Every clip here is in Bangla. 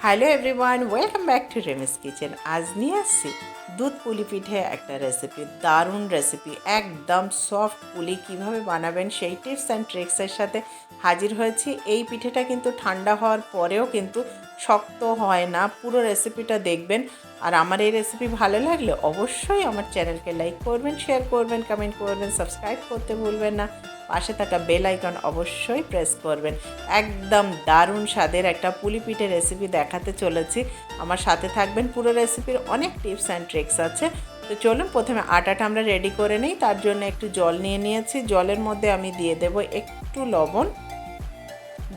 Hello everyone, welcome back to Remi's kitchen. আজ নিয়ে আসছি দুধ পুলি পিঠে একটা রেসিপি, দারুণ রেসিপি, একদম সফট পুলি কিভাবে বানাবেন সেই টিপস অ্যান্ড ট্রিক্সের সাথে হাজির হয়েছি। এই পিঠেটা কিন্তু ঠান্ডা হওয়ার পরেও কিন্তু শক্ত হয় না। পুরো রেসিপিটা দেখবেন। আর আমার এই রেসিপি ভালো লাগলে অবশ্যই আমার চ্যানেলকে লাইক করবেন, শেয়ার করবেন, কমেন্ট করবেন, সাবস্ক্রাইব করতে ভুলবেন না। পাশে থাকা বেল আইকন অবশ্যই প্রেস করবেন। একদম দারুণ স্বাদের একটা পুলি পিঠে রেসিপি দেখাতে চলেছি। আমার সাথে থাকবেন। পুরো রেসিপির অনেক টিপস অ্যান্ড ট্রিক্স আছে। তো চলুন প্রথমে আটাটা আমরা রেডি করে নিই। তার জন্য একটু জল নিয়ে নিয়েছি। জলের মধ্যে আমি দিয়ে দেব একটু লবণ।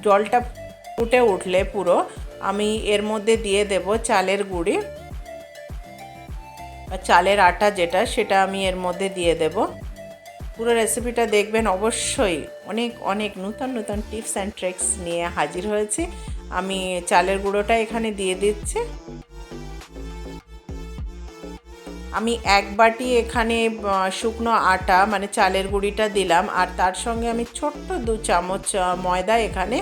জলটা ফুটে উঠলে পুরো আমি এর মধ্যে দিয়ে দেব চালের গুঁড়ি, চালের আটা যেটা, সেটা আমি এর মধ্যে দিয়ে দেব। পুরো রেসিপিটা দেখবেন অবশ্যই। অনেক অনেক নতুন নতুন টিপস অ্যান্ড ট্রিক্স নিয়ে হাজির হয়েছি। আমি চালের গুঁড়োটা এখানে দিয়ে দিচ্ছি। আমি এক বাটি এখানে শুকনো আটা মানে চালের গুঁড়িটা দিলাম, আর তার সঙ্গে আমি ছোট্ট 2 চামচ ময়দা এখানে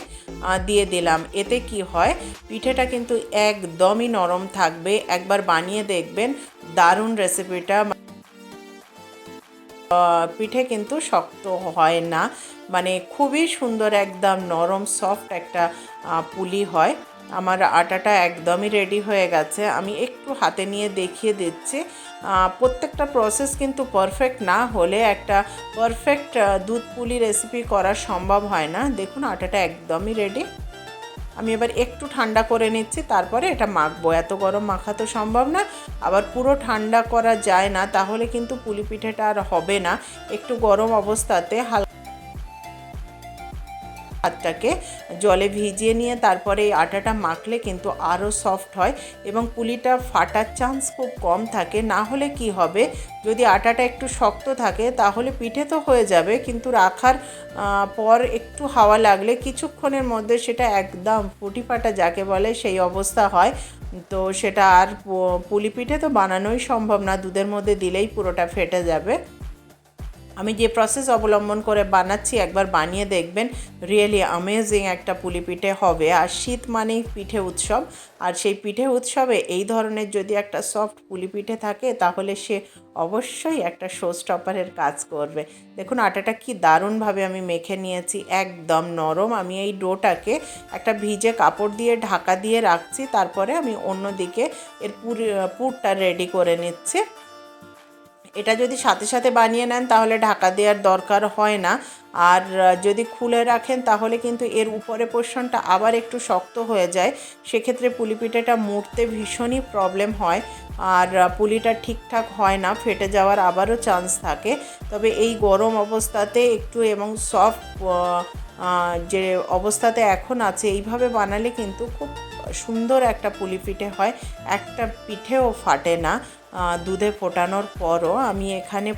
দিয়ে দিলাম। এতে কি হয়, পিঠেটা কিন্তু একদমই নরম থাকবে। একবার বানিয়ে দেখবেন, দারুণ রেসিপিটা। পিঠে কিন্তু শক্ত হয় না, মানে খুবই সুন্দর, একদম নরম সফট একটা পুলি হয়। আমার আটাটা একদমই রেডি হয়ে গেছে। আমি একটু হাতে নিয়ে দেখিয়ে দিচ্ছি। প্রত্যেকটা প্রসেস কিন্তু পারফেক্ট না হলে একটা পারফেক্ট দুধ পুলি রেসিপি করা সম্ভব হয় না। দেখুন আটাটা একদমই রেডি। আমি এবার একটু ঠান্ডা করে নিচ্ছি, তারপরে এটা মাখবো। এত গরম মাখা তো সম্ভব না, আবার পুরো ঠান্ডা করা যায় না, তাহলে কিন্তু পুলি পিঠেটা আর হবে না। একটু গরম অবস্থাতে হাতটাকে জলে ভিজিয়ে নিয়ে তারপরে এই আটাটা মাখলে কিন্তু আরও সফট হয় এবং পুলিটা ফাটার চান্স খুব কম থাকে। না হলে কি হবে, যদি আটাটা একটু শক্ত থাকে তাহলে পিঠে তো হয়ে যাবে, কিন্তু রাখার পর একটু হাওয়া লাগলে কিছুক্ষণের মধ্যে সেটা একদম ফুটি ফাটা যাকে বলে সেই অবস্থা হয়। তো সেটা আর পুলি পিঠে তো বানানোই সম্ভব না, দুধের মধ্যে দিলেই পুরোটা ফেটে যাবে। আমি যে প্রসেস অবলম্বন করে বানাচ্ছি, একবার বানিয়ে দেখবেন, রিয়েলি অ্যামেজিং একটা পুলি পিঠে হবে। আর শীত মানেই পিঠে উৎসব, আর সেই পিঠে উৎসবে এই ধরনের যদি একটা সফট পুলি পিঠে থাকে তাহলে সে অবশ্যই একটা শো স্টপারের কাজ করবে। দেখুন আটাটা কি দারুণভাবে আমি মেখে নিয়েছি, একদম নরম। আমি এই ডোটাকে একটা ভিজে কাপড় দিয়ে ঢাকা দিয়ে রাখছি, তারপরে আমি অন্যদিকে এর পুরটা রেডি করে নিচ্ছি। এটা যদি সাথে সাথে বানিয়ে নেন তাহলে ঢাকা দেওয়ার দরকার হয় না, আর যদি খুলে রাখেন তাহলে কিন্তু এর উপরে পোর্শনটা আবার একটু শক্ত হয়ে যায়। সেক্ষেত্রে পুলি পিঠেটা মুড়তে ভীষণই প্রবলেম হয়, আর পুলিটা ঠিকঠাক হয় না, ফেটে যাওয়ার আবারও চান্স থাকে। তবে এই গরম অবস্থাতে একটু এবং সফট যে অবস্থাতে এখন আছে, এইভাবে বানালে কিন্তু খুব সুন্দর একটা পুলি পিঠে হয়। একটা পিঠেও ফাটে না দুধে ফোটানোর পরও। আমি এখানে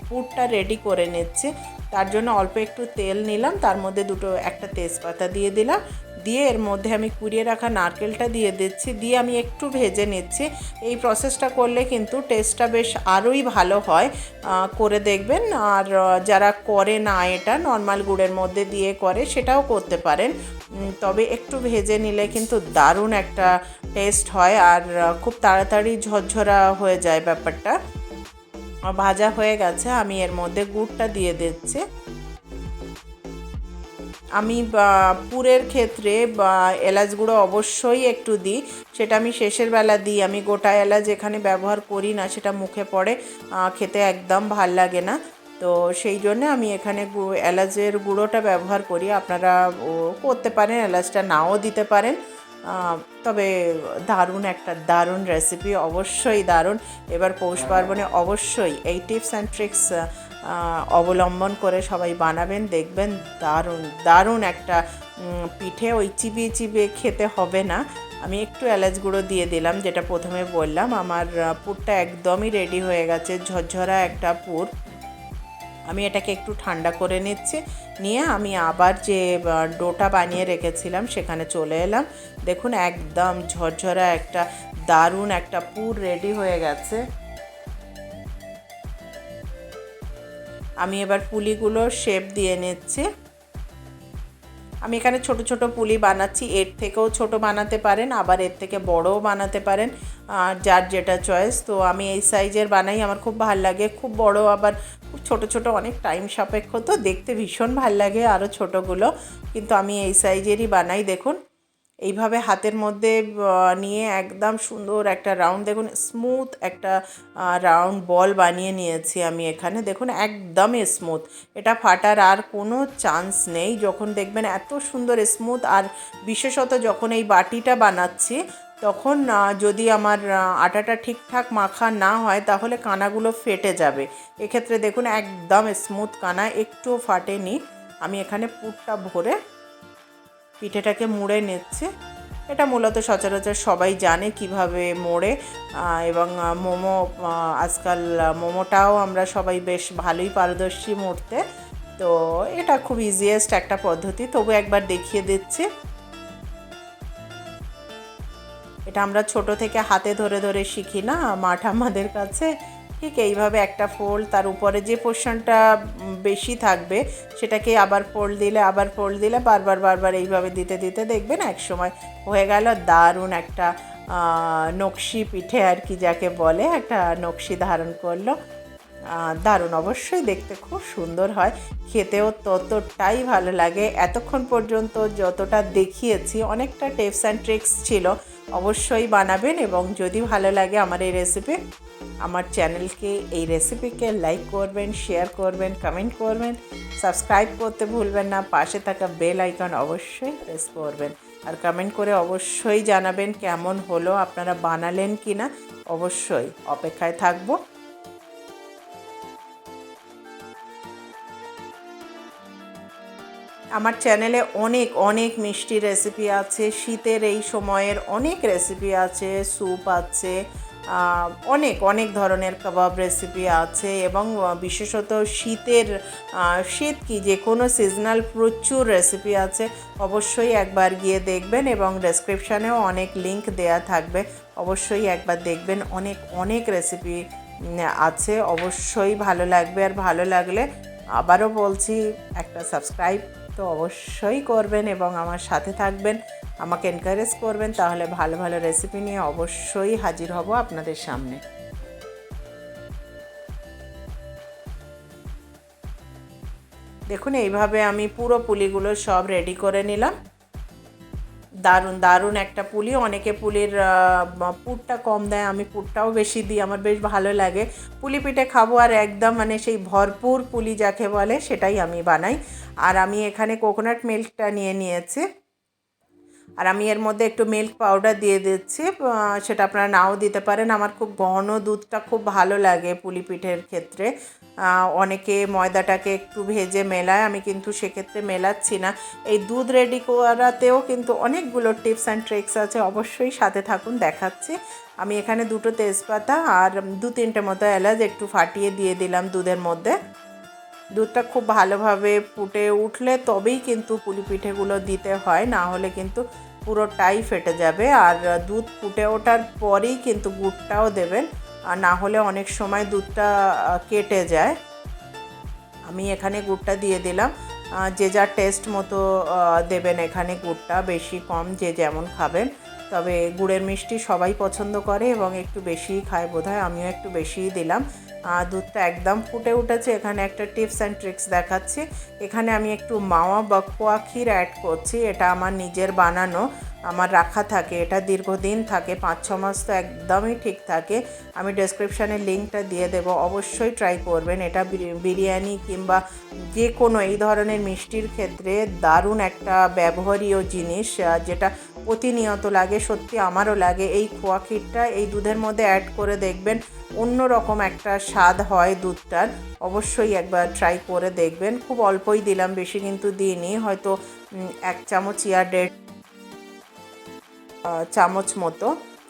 পুরটা রেডি করে নিচ্ছি। তার জন্য অল্প একটু তেল নিলাম, তার মধ্যে একটা তেজপাতা দিয়ে দিলাম, দিয়ে এর মধ্যে আমি কুড়িয়ে রাখা নারকেলটা দিয়ে দিচ্ছি, দিয়ে আমি একটু ভেজে নিচ্ছি। এই প্রসেসটা করলে কিন্তু টেস্টটা বেশ আরোই ভালো হয়, করে দেখবেন। আর যারা করে না, এটা নর্মাল গুড়ের মধ্যে দিয়ে করে, সেটাও করতে পারেন। তবে একটু ভেজে নিলে কিন্তু দারুণ একটা টেস্ট হয়, আর খুব তাড়াতাড়ি ঝরঝরা হয়ে যায় ব্যাপারটা। ভাজা হয়ে গেছে, আমি এর মধ্যে গুড়টা দিয়ে দিচ্ছি। আমি পুরের ক্ষেত্রে এলাচ গুঁড়ো অবশ্যই একটু দিই, সেটা আমি শেষের বেলা দিই। আমি গোটা এলাচ এখানে ব্যবহার করি না, সেটা মুখে পড়ে, খেতে একদম ভাল লাগে না। তো সেই জন্য আমি এখানে এলাচের গুঁড়োটা ব্যবহার করি। আপনারা করতে পারেন, এলাচটা নাও দিতে পারেন। তবে দারুণ রেসিপি, অবশ্যই দারুণ। এবার পৌষ পার্বণে অবশ্যই এই টিপস অ্যান্ড ট্রিক্স অবলম্বন করে সবাই বানাবেন, দেখবেন দারুণ একটা পিঠে। ওই চিবিয়ে চিবিয়ে খেতে হবে না। আমি একটু এলাচ গুঁড়ো দিয়ে দিলাম, যেটা প্রথমে বললাম। আমার পুরটা একদমই রেডি হয়ে গেছে, ঝরঝরা একটা পুর। আমি এটাকে একটু ঠান্ডা করে নিচ্ছি, নিয়ে আমি আবার যে ডোটা বানিয়ে রেখেছিলাম সেখানে চলে এলাম। দেখুন একদম ঝরঝরা একটা দারুণ একটা পুর রেডি হয়ে গেছে। আমি এবার পুলিগুলো শেপ দিয়ে নিচ্ছি। আমি এখানে ছোট ছোট পুলি বানাচ্ছি, এর থেকেও ছোট বানাতে পারেন, আবার এর থেকে বড়ও বানাতে পারেন, যার যেটা চয়েস। তো আমি এই সাইজের বানাই, আমার খুব ভাল লাগে। খুব বড় আবার খুব ছোট ছোট অনেক টাইম সাপেক্ষ, তো দেখতে ভীষণ ভাল লাগে আরও ছোটোগুলো, কিন্তু আমি এই সাইজেরই বানাই। দেখুন এইভাবে হাতের মধ্যে নিয়ে একদম সুন্দর একটা রাউন্ড, দেখুন স্মুথ একটা রাউন্ড বল বানিয়ে নিয়েছি আমি এখানে। দেখুন একদমই স্মুথ, এটা ফাটার আর কোনো চান্স নেই। যখন দেখবেন এত সুন্দর স্মুথ, আর বিশেষত যখন এই বাটিটা বানাচ্ছি তখন যদি আমার আটাটা ঠিকঠাক মাখা না হয় তাহলে কানাগুলো ফেটে যাবে। এক্ষেত্রে দেখুন একদম স্মুথ কানা, একটুও ফাটেনি। আমি এখানে পুরটা ভরে পিঠেটাকে মুড়ে নিচ্ছে। এটা মূলত সচরাচর সবাই জানে কিভাবে মোড়ে, এবং মোমো, আজকাল মোমোটাও আমরা সবাই বেশ ভালোই পারদর্শী মুড়তে। তো এটা খুব ইজিয়েস্ট একটা পদ্ধতি, তবু একবার দেখিয়ে দিচ্ছি। এটা আমরা ছোট থেকে হাতে ধরে ধরে শিখি না মা ঠাম্মাদের কাছে, ঠিক এইভাবে একটা ফোল্ড, তার উপরে যে পোর্শনটা বেশি থাকবে সেটাকে আবার ফোল্ড দিলে, আবার ফোল্ড দিলে, বারবার বারবার এইভাবে দিতে দিতে দেখবেন এক সময় হয়ে গেল দারুণ একটা নকশি পিঠে আর কি যাকে বলে, একটা নকশি ধারণ করলো। দারুণ, অবশ্যই দেখতে খুব সুন্দর হয়, খেতেও ততটাই ভালো লাগে। এতক্ষণ পর্যন্ত যতটা দেখিয়েছি অনেকটা টিপস অ্যান্ড ট্রিক্স ছিল, অবশ্যই বানাবেন। এবং যদি ভালো লাগে আমার এই রেসিপি, আমার চ্যানেলকে, এই রেসিপিকে লাইক করবেন, শেয়ার করবেন, কমেন্ট করবেন, সাবস্ক্রাইব করতে ভুলবেন না, পাশে থাকা বেল আইকন অবশ্যই প্রেস করবেন, আর কমেন্ট করে অবশ্যই জানাবেন কেমন হলো, আপনারা বানালেন কি না, অবশ্যই অপেক্ষায় থাকবো। আমার চ্যানেলে অনেক অনেক মিষ্টি রেসিপি আছে, শীতের এই সময়ের অনেক রেসিপি আছে, স্যুপ আছে, অনেক অনেক ধরনের কাবাব রেসিপি আছে, এবং বিশেষত শীত কি যে কোনো সিজনাল প্রচুর রেসিপি আছে। অবশ্যই একবার গিয়ে দেখবেন, এবং ডেসক্রিপশানেও অনেক লিংক দেয়া থাকবে, অবশ্যই একবার দেখবেন। অনেক অনেক রেসিপি আছে, অবশ্যই ভালো লাগবে। আর ভালো লাগলে আবারও বলছি, একটা সাবস্ক্রাইব তো অবশ্যই করবেন এবং আমার সাথে থাকবেন, আমাকে এনকারেজ করবেন, তাহলে ভালো ভালো রেসিপি নিয়ে অবশ্যই হাজির হব আপনাদের সামনে। দেখুন এইভাবে আমি পুরো পুলিগুলো সব রেডি করে নিলাম। দারুণ দারুণ একটা পুলি। অনেকে পুলির পুরটা কম দেয়, আমি পুরটাও বেশি দিই, আমার বেশ ভালো লাগে। পুলি পিঠে খাবো আর একদম মানে সেই ভরপুর পুলি যাকে বলে সেটাই আমি বানাই। আর আমি এখানে কোকোনাট মিল্কটা নিয়ে নিয়েছি, আর আমি এর মধ্যে একটু মিল্ক পাউডার দিয়ে দিচ্ছি, সেটা আপনারা নাও দিতে পারেন। আমার খুব ঘন দুধটা খুব ভালো লাগে পুলি পিঠের ক্ষেত্রে। অনেকে ময়দাটাকে একটু ভেজে মেলায়, আমি কিন্তু সেক্ষেত্রে মেলাচ্ছি না। এই দুধ রেডি করাতেও কিন্তু অনেকগুলো টিপস অ্যান্ড ট্রিক্স আছে, অবশ্যই সাথে থাকুন, দেখাচ্ছি। আমি এখানে 2টো তেজপাতা আর 2-3টে মতো এলাচ একটু ফাটিয়ে দিয়ে দিলাম দুধের মধ্যে। দুধটা খুব ভালোভাবে ফুটে উঠলে তবেই কিন্তু পুলি পিঠেগুলো দিতে হয়, না হলে কিন্তু পুরোটাই ফেটে যাবে। আর দুধ ফুটে ওঠার পরেই কিন্তু গুড়টাও দেবেন, আর না হলে অনেক সময় দুধটা কেটে যায়। আমি এখানে গুড়টা দিয়ে দিলাম, যে যার টেস্ট মতো দেবেন এখানে গুড়টা, বেশি কম যে যেমন খাবেন। তবে গুড়ের মিষ্টি সবাই পছন্দ করে এবং একটু বেশিই খায় বোধহয়, আমিও একটু বেশিই দিলাম। দুধটা একদম ফুটে উঠেছে। এখানে একটা টিপস অ্যান্ড ট্রিক্স দেখাচ্ছি। এখানে আমি একটু মাওয়া বা খোয়াক্ষীর অ্যাড করছি, এটা আমার নিজের বানানো, আমার রাখা থাকে, এটা দীর্ঘদিন থাকে, 5-6 মাস তো একদমই ঠিক থাকে। আমি ডেসক্রিপশানে লিঙ্কটা দিয়ে দেব, অবশ্যই ট্রাই করবেন। এটা বিরিয়ানি কিংবা যে কোনো এই ধরনের মিষ্টির ক্ষেত্রে দারুণ একটা ব্যবহারীয় জিনিস, যেটা প্রতিনিয়ত লাগে, সত্যি আমারও লাগে। এই খোয়াক্ষীরটা এই দুধের মধ্যে অ্যাড করে দেখবেন, অন্যরকম একটা স্বাদ হয় দুধটার, অবশ্যই একবার ট্রাই করে দেখবেন। খুব অল্পই দিলাম, বেশি কিন্তু দিইনি, হয়তো 1 চামচ ইয়া 1.5 চামচ মতো।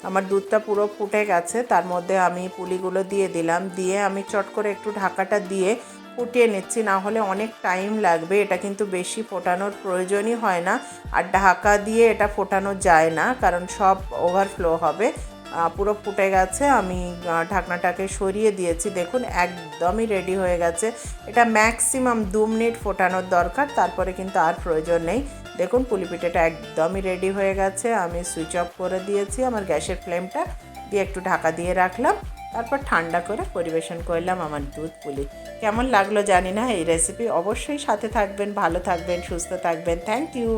আমার দুধটা পুরো ফুটে গেছে, তার মধ্যে আমি পুলিগুলো দিয়ে দিলাম, দিয়ে আমি চট করে একটু ঢাকাটা দিয়ে ফুটিয়ে নিচ্ছি, না হলে অনেক টাইম লাগবে। এটা কিন্তু বেশি ফোটানোর প্রয়োজনই হয় না, আর ঢাকা দিয়ে এটা ফোটানো যায় না, কারণ সব ওভারফ্লো হবে। পুরো ফুটে গেছে, আমি ঢাকনাটাকে সরিয়ে দিয়েছি। দেখুন একদমই রেডি হয়ে গেছে। এটা ম্যাক্সিমাম 2 মিনিট ফোটানোর দরকার, তারপরে কিন্তু আর প্রয়োজন নেই। দেখুন পুলি পিঠেটা একদমই রেডি হয়ে গেছে। আমি সুইচ অফ করে দিয়েছি আমার গ্যাসের ফ্লেমটা, দিয়ে একটু ঢাকা দিয়ে রাখলাম, তারপর ঠান্ডা করে পরিবেশন করলাম আমার দুধ পুলি। কেমন লাগলো জানি না এই রেসিপি, অবশ্যই সাথে থাকবেন, ভালো থাকবেন, সুস্থ থাকবেন। Thank you.